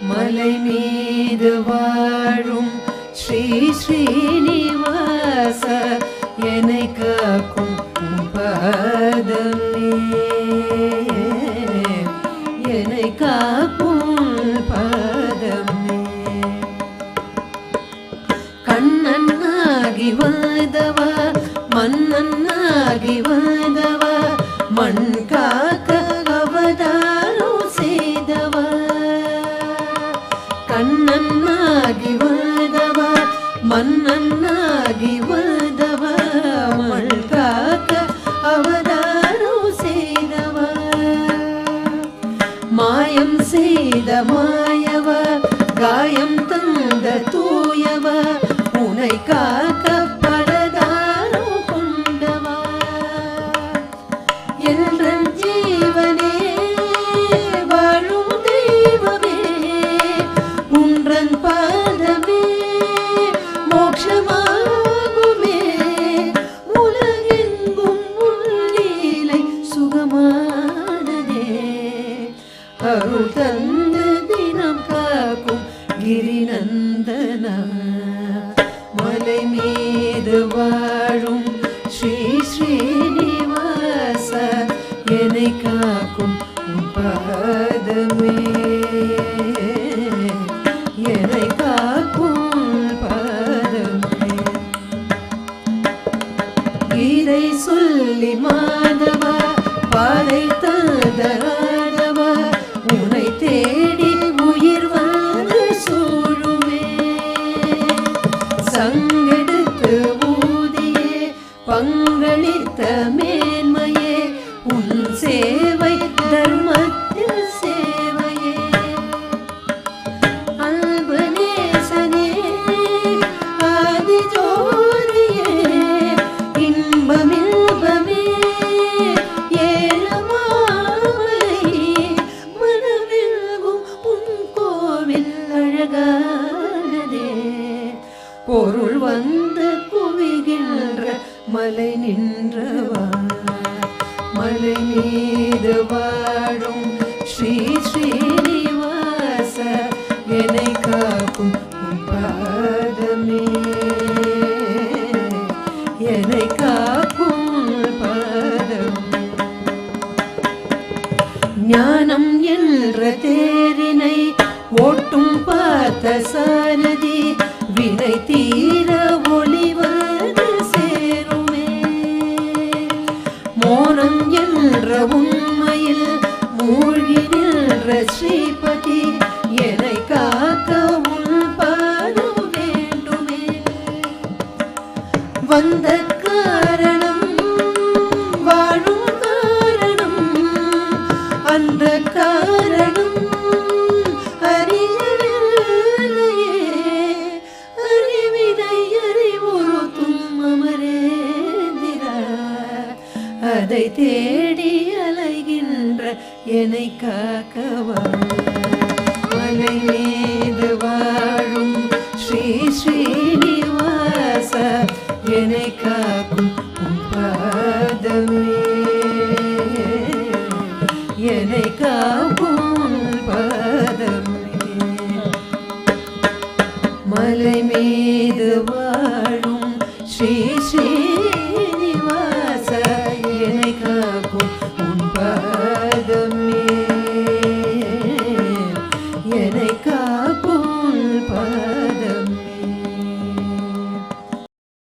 மலை மீது வாழும் ஸ்ரீ ஸ்ரீனிவாச என்னை காக்கும் பாதமே என்னை காக்கும் பாதமே கண்ணன்னாகி வந்தவா மன்னன்னாகி வந்தவா மண் காக்க அவதாரம் செய்தவா கண்ணன்னாகி வந்தவா மன்னன்னாகி வந்தவா மண் காக்க அவதாரம் செய்தவா மாயம் செய்த மாயவா காயம் தந்த தூயவா உனை காக்க பரதாரம் கொண்டவா என்றன் ஜீவனே வாழும் தெய்வமே உன்றன் பாதமே மோட்சமாகுமே உலகெங்கும் உள்ளீலை சுகமானதே அருள் தந்து தினம் காக்கும் கிரிநந்தனா மலை மீது வாழும் ஸ்ரீ ஸ்ரீனிவாச என்னை காக்கும் பாதமே என்னை காக்கும் பாதமே கீதை சொல்லி மாதவா பாதை தந்தராதவா உனை தேடி உயிர் வந்து சூழுமே சங்கெடுத்து ஊதியே பங்களித்த மேன்மையே உன் சேவை தர்மத்தில் சேவையே அல்பநேசனே ஆதிஜோதியே இன்பமில்பமே ஏழமாமலை மனமெங்கும் உன் கோவில் அழகானதே பொருள் வந்து குவிகின்ற மலை நின்றவா மலை மீது வாழும் ஸ்ரீ ஸ்ரீனிவாச என்னை காக்கும் பாதமே என்னை காக்கும் பாதமே ஞானம் என்ற தேரினை ஓட்டும் பார்த்த சாரதி வினை தீர ஒளிவது சேருமே மோனம் என்ற உண்மையில் மூழ்கி நின்ற ஸ்ரீபதி என்னை காக்க உன் பாதம் வேண்டுமே வந்த காரணம் வாழும் காரணம் அந்த காரணம் அதை தேடி அலைகின்ற என்னை காக்கவா மலை மீது வாழும் ஸ்ரீ ஸ்ரீனிவாச என்னை காக்கும் பாதமே என்னை காக்கும் பாதமே மலை மீது வாழும் ஸ்ரீ ஸ்ரீனிவாச என்னை காக்கும் உன் பாதமே என்னை காக்கும் பாதமே